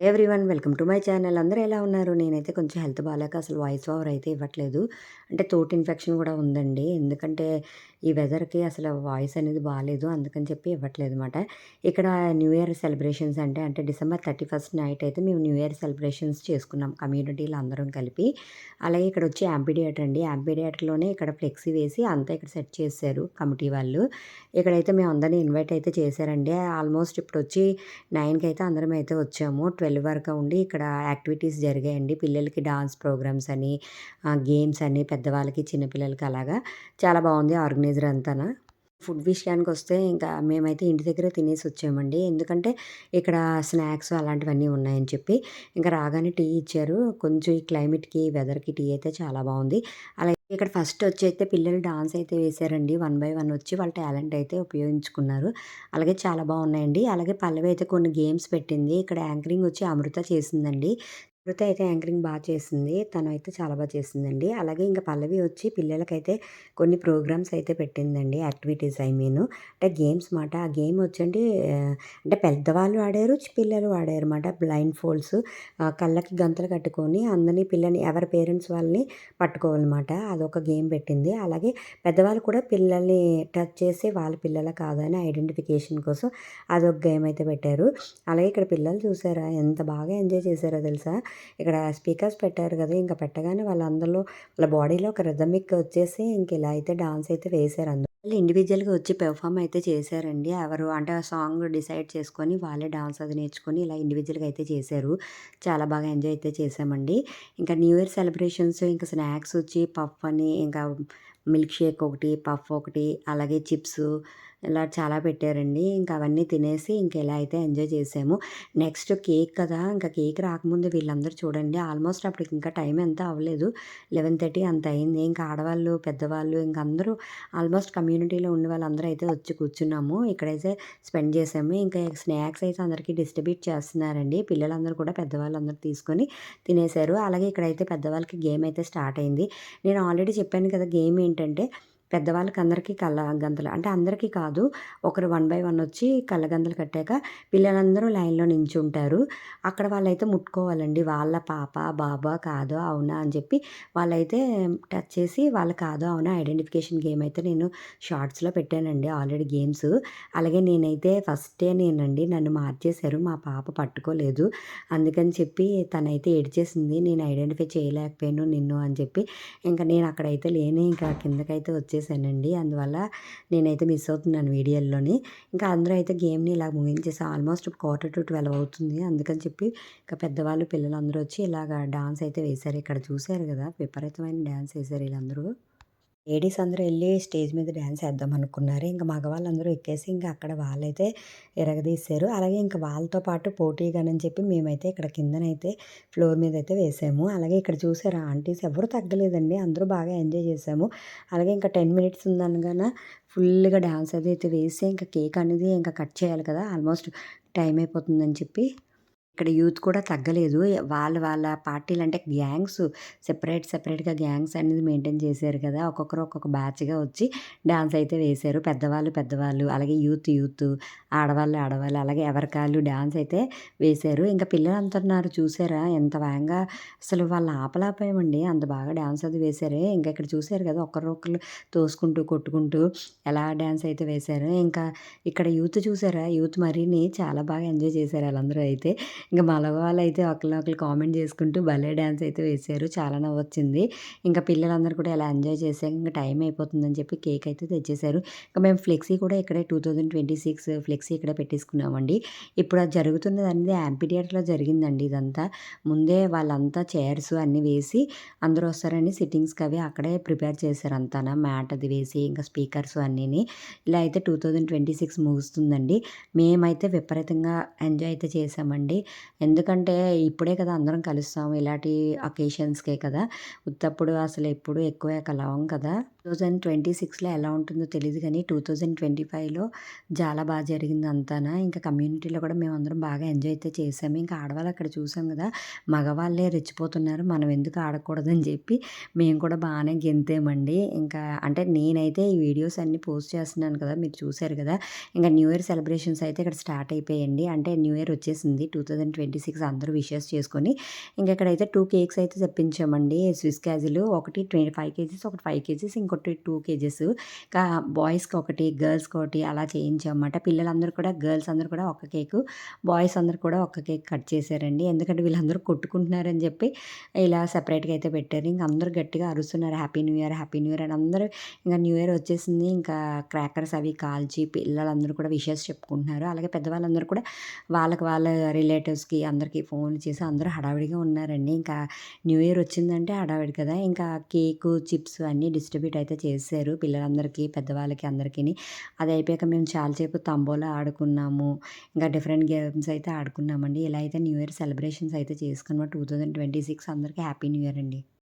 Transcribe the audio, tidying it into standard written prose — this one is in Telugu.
Everyone welcome to my channel. అందరూ ఎలా ఉన్నారు? నేనైతే కొంచెం హెల్త్ బాలేక అసలు వాయిస్ ఓవర్ అయితే ఇవ్వట్లేదు. అంటే థ్రోట్ ఇన్ఫెక్షన్ కూడా ఉందండి. ఎందుకంటే ఈ వెదర్‌కి అసలు వాయిస్ అనేది బాలేదు. అందుకని చెప్పి ఇవ్వట్లేదనమాట. ఇక్కడ న్యూ ఇయర్ సెలబ్రేషన్స్ అంటే డిసెంబర్ 31 నైట్ అయితే మేము న్యూ ఇయర్ సెలబ్రేషన్స్ చేసుకున్నాం కమ్యూనిటీలో అందరం కలిపి. అలాగే ఇక్కడొచ్చి యాంఫీ థియేటర్ అండి. యాంఫీ థియేటర్‌లోనే ఇక్కడ ఫ్లెక్సీ వేసి అంతా ఇక్కడ సెట్ చేసేశారు కమిటీ వాళ్ళు. ఇక్కడైతే మేము అందరిని ఇన్వైట్ అయితే చేశారండి. ఆల్మోస్ట్ ఇప్పుడొచ్చి 9కి అయితే అందరం అయితే వచ్చాము. 12 వరకు ఉండి ఇక్కడ యాక్టివిటీస్ జరిగాయండి. పిల్లలకి డాన్స్ ప్రోగ్రామ్స్ అని, గేమ్స్ అని, పెద్దవాళ్ళకి, చిన్న పిల్లలకి అలాగా. చాలా బాగుంది ఆర్గనైజర్ అంతాన. ఫుడ్ విషయానికొస్తే ఇంకా మేమైతే ఇంటి దగ్గరే తినేసొచ్చామండి. ఎందుకంటే ఇక్కడ స్నాక్స్ అలాంటివన్నీ ఉన్నాయని చెప్పి. ఇంకా రాగానే టీ ఇచ్చారు. కొంచెం ఈ క్లైమేట్‌కి, వెదర్‌కి టీ అయితే చాలా బావుంది. అలాగే ఇక్కడ ఫస్ట్ వచ్చి అయితే పిల్లలు డాన్స్ అయితే వేశారండి. వన్ బై వన్ వచ్చి వాళ్ళ టాలెంట్ అయితే ఉపయోగించుకున్నారు. అలాగే చాలా బావున్నాయండి. అలాగే పల్లవి అయితే కొన్ని గేమ్స్ పెట్టింది. ఇక్కడ యాంకరింగ్ వచ్చి అమృత చేసిందండి. అమృత అయితే యాంకరింగ్ చేసింది. తనైతే చాలా చేసిందండి. అలాగే ఇంక పల్లవి వచ్చి పిల్లలకైతే కొన్ని ప్రోగ్రామ్స్ అయితే పెట్టిందండి. యాక్టివిటీస్ ఐ మీను. అంటే గేమ్స్ మాట. ఆ గేమ్ వచ్చండి అంటే పెద్దవాళ్ళు ఆడారు, పిల్లలు ఆడారన్నమాట. బ్లైండ్ ఫోల్డ్స్ కళ్ళకి గంతలు కట్టుకొని అందరిని పిల్లని ఎవరి పేరెంట్స్ వాళ్ళని పట్టుకోవాలన్నమాట. అదొక గేమ్ పెట్టింది. అలాగే పెద్దవాళ్ళు కూడా పిల్లల్ని టచ్ చేసి వాళ్ళ పిల్లలా కాదా అని ఐడెంటిఫికేషన్ కోసం అదొక గేమ్ అయితే పెట్టారు. అలాగే ఇక్కడ పిల్లలు చూసారా ఎంత బాగా ఎంజాయ్ చేశారో తెలుసా? ఇక్కడ స్పీకర్స్ పెట్టారు కదా! ఇంక పెట్టగానే వాళ్ళందరిలో వాళ్ళ బాడీలో ఒక రిథమిక్ వచ్చేసి ఇంక ఇలా అయితే డాన్స్ అయితే వేశారు అందరూ. వాళ్ళు ఇండివిడ్యువల్‌గా వచ్చి పెర్ఫార్మ్ అయితే చేశారండి. ఎవరు అంటే ఆ సాంగ్ డిసైడ్ చేసుకొని వాళ్ళే డాన్స్ అది నేర్చుకొని ఇలా ఇండివిడ్యువల్‌గా అయితే చేశారు. చాలా బాగా ఎంజాయ్ అయితే చేశామండి. ఇంకా న్యూ ఇయర్ సెలబ్రేషన్స్ ఇంకా స్నాక్స్ వచ్చి పఫ్ అని, ఇంకా మిల్క్ షేక్ ఒకటి, పఫ్ ఒకటి, అలాగే చిప్సు ఇలా చాలా పెట్టారండి. ఇంకా అవన్నీ తినేసి ఇంక ఇలా అయితే ఎంజాయ్ చేసాము. నెక్స్ట్ కేక్ కదా! ఇంకా కేక్ రాకముందు వీళ్ళందరూ చూడండి ఆల్మోస్ట్ అప్పటికి ఇంకా టైం ఎంత అవ్వలేదు. 11:30 అంత అయింది. ఇంకా ఆడవాళ్ళు, పెద్దవాళ్ళు ఇంక అందరూ ఆల్మోస్ట్ కమ్యూనిటీలో ఉన్న వాళ్ళందరూ అయితే వచ్చి కూర్చున్నాము. ఇక్కడైతే స్పెండ్ చేసాము. ఇంకా స్నాక్స్ అయితే అందరికీ డిస్ట్రిబ్యూట్ చేస్తున్నారండి. పిల్లలందరూ కూడా పెద్దవాళ్ళందరూ తీసుకొని తినేశారు. అలాగే ఇక్కడైతే పెద్దవాళ్ళకి గేమ్ అయితే స్టార్ట్ అయింది. నేను ఆల్రెడీ చెప్పాను కదా! గేమ్ ఏంటంటే పెద్దవాళ్ళకి అందరికీ కళ్ళగంతలు అంటే అందరికీ కాదు. ఒకరు వన్ బై వన్ వచ్చి కళ్ళగంతలు కట్టాక పిల్లలందరూ లైన్‌లో నించుంటారు. అక్కడ వాళ్ళైతే ముట్టుకోవాలండి. వాళ్ళ పాప, బాబా, కాదో, అవునా అని చెప్పి వాళ్ళైతే టచ్ చేసి వాళ్ళు కాదో, అవునా ఐడెంటిఫికేషన్ గేమ్ అయితే నేను షార్ట్స్‌లో పెట్టానండి ఆల్రెడీ గేమ్స్. అలాగే నేనైతే ఫస్టే నేనండి నన్ను మార్చేశారు. మా పాప పట్టుకోలేదు. అందుకని చెప్పి తనైతే ఏడ్చేసింది. నేను ఐడెంటిఫై చేయలేకపోయాను నిన్ను అని చెప్పి. ఇంక నేను అక్కడైతే లేను. ఇంకా కిందకైతే వచ్చేసానండి. అందువల్ల నేనైతే మిస్ అవుతున్నాను వీడియోల్లోని. ఇంకా అందరూ అయితే గేమ్‌ని ఇలా ముగించేసాం. ఆల్మోస్ట్ 11:45 అవుతుంది. అందుకని చెప్పి ఇంకా పెద్దవాళ్ళు, పిల్లలందరూ వచ్చి ఇలాగ డాన్స్ అయితే వేశారు. ఇక్కడ చూసారు గదా! విపరీతమైన డాన్స్ ఏశారు ఈళ్ళందరూ. లేడీస్ అందరూ ఎళ్లి స్టేజ్ మీద డాన్స్ ఏద్దామనుకున్నారు. ఇంక మగవాళ్ళందరూ ఎక్కేసి ఇంక అక్కడ వాళ్ళైతే ఇరగదీశారు. అలాగే ఇంక వాళ్ళతో పాటు పోటీగానని చెప్పి మేమైతే ఇక్కడ కిందనైతే ఫ్లోర్ మీదయితే వేసాము. అలాగే ఇక్కడ చూసారా ఆంటీస్ ఎవరు తగ్గలేదండి. అందరూ బాగా ఎంజాయ్ చేసాము. అలాగే ఇంకా 10 మినిట్స్ ఉందనగాన ఫుల్‌గా డాన్స్ అదైతే వేసి ఇంక కేక్ అనేది ఇంక కట్ చేయాలి కదా! ఆల్మోస్ట్ టైం అయిపోతుందని చెప్పి ఇక్కడ యూత్ కూడా తగ్గలేదు. వాళ్ళ వాళ్ళ పార్టీలంటే గ్యాంగ్స్ సెపరేట్‌గా గ్యాంగ్స్ అనేది మెయింటైన్ చేశారు కదా! ఒక్కొక్కరు ఒక్కొక్క బ్యాచ్‌గా వచ్చి డాన్స్ అయితే వేశారు. పెద్దవాళ్ళు, అలాగే యూత్, ఆడవాళ్ళు, అలాగే ఎవరికాళ్ళు డాన్స్ అయితే వేశారు. ఇంకా పిల్లలంతున్నారు చూసారా ఎంత వేగంగా అసలు వాళ్ళని ఆపలేకపోయామండి. అంత బాగా డాన్స్ అది వేశారే. ఇంకా ఇక్కడ చూసారు కదా! ఒకరినొకళ్ళు తోసుకుంటూ, కొట్టుకుంటూ ఎలా డాన్స్ అయితే వేశారో. ఇంకా ఇక్కడ యూత్ చూసారా? యూత్ మరీని చాలా బాగా ఎంజాయ్ చేశారు ఆళ్ళందరూ అయితే. ఇంక మగవాళ్ళైతే ఒకళ్ళనొకళ్ళు కామెంట్ చేసుకుంటూ భలే డాన్స్ అయితే వేశారు. చాలా నవ్వొచ్చింది. ఇంకా పిల్లలందరూ కూడా ఇలా ఎంజాయ్ చేసాక ఇంక టైం అయిపోతుందని చెప్పి కేక్ అయితే తెచ్చేసారు. ఇంక మేము ఫ్లెక్సీ కూడా ఇక్కడే 2026 ఫ్లెక్సీ ఇక్కడే పెట్టేసుకున్నామండి. ఇప్పుడు అది జరుగుతున్నదనేది యాంఫీ థియేటర్‌లో జరిగిందండి ఇదంతా. ముందే వాళ్ళంతా చైర్స్ అన్నీ వేసి అందరూ వస్తారని సిట్టింగ్స్‌కి అవి అక్కడే ప్రిపేర్ చేశారు అంతాన. మ్యాట్ అది వేసి ఇంకా స్పీకర్స్ అన్నీని. ఇలా అయితే 2026 ముగుస్తుందండి. మేమైతే విపరీతంగా ఎంజాయ్ అయితే చేశామండి. ఎందుకంటే ఇప్పుడే కదా అందరం కలుస్తాం. ఇలాంటి అకేషన్స్‌కే కదా! ఉత్తప్పుడు అసలు ఎప్పుడు ఎక్కువ కలవం కదా! 2026లో ఎలా ఉంటుందో తెలీదు గానీ 2025లో చాలా జరిగింది అంతాన. ఇంకా కమ్యూనిటీలో కూడా మేమందరం బాగా ఎంజాయ్ అయితే చేసాము. ఇంకా ఆడవాళ్ళు అక్కడ చూసాం కదా! మగవాళ్ళే రెచ్చిపోతున్నారు. మనం ఎందుకు ఆడకూడదని చెప్పి మేము కూడా బానే గెంతామండి. ఇంకా అంటే నేనైతే ఈ వీడియోస్ అన్నీ పోస్ట్ చేస్తున్నాను కదా! మీరు చూసారు కదా! ఇంకా న్యూ ఇయర్ సెలబ్రేషన్స్ అయితే ఇక్కడ స్టార్ట్ అయిపోయాయండి. అంటే న్యూ ఇయర్ వచ్చేసింది 2026 అందరూ విషెస్ చేసుకొని, ఇంక ఇక్కడైతే 2 కేక్స్ అయితే తెప్పించామండి. స్విస్ క్యాజిల్ ఒకటి 25 కేజీస్, ఒకటి 5 కేజీస్, ఇంకోటి 2 కేజీస్. ఇంకా బాయ్స్‌కి ఒకటి, గర్ల్స్‌కి ఒకటి అలా చేయించామన్నమాట. పిల్లలందరూ కూడా గర్ల్స్ అందరూ కూడా ఒక కేకు, బాయ్స్ అందరూ కూడా ఒక్క కేక్ కట్ చేశారండి. ఎందుకంటే వీళ్ళందరూ కొట్టుకుంటున్నారని చెప్పి ఇలా సెపరేట్‌గా అయితే పెట్టారు. ఇంక అందరూ గట్టిగా అరుస్తున్నారు happy new year, happy new year అని అందరూ ఇంక న్యూ ఇయర్ వచ్చేసింది. ఇంకా క్రాకర్స్ అవి కాల్చి పిల్లలందరూ కూడా విషెస్ చెప్పుకుంటున్నారు. అలాగే పెద్దవాళ్ళందరూ కూడా వాళ్ళకి వాళ్ళ రిలేటివ్స్‌కి అందరికీ ఫోన్‌లు చేసి అందరూ హడావిడిగా ఉన్నారండి. ఇంకా న్యూ ఇయర్ వచ్చిందంటే హడావిడి కదా! ఇంకా కేకు, చిప్స్ అన్నీ డిస్ట్రిబ్యూట్ అయితే చేసేసారు పిల్లలందరికీ, పెద్దవాళ్ళకి అందరికిని. అది అయిపోయాక మేము చాలా సేపు తంబోలా ఆడుకున్నాము. ఇంకా డిఫరెంట్ గేమ్స్ అయితే ఆడుకున్నామండి. ఇలా అయితే న్యూ ఇయర్ సెలబ్రేషన్స్ అయితే చేసుకున్నాం. 2026 అందరికీ హ్యాపీ న్యూ ఇయర్ అండి.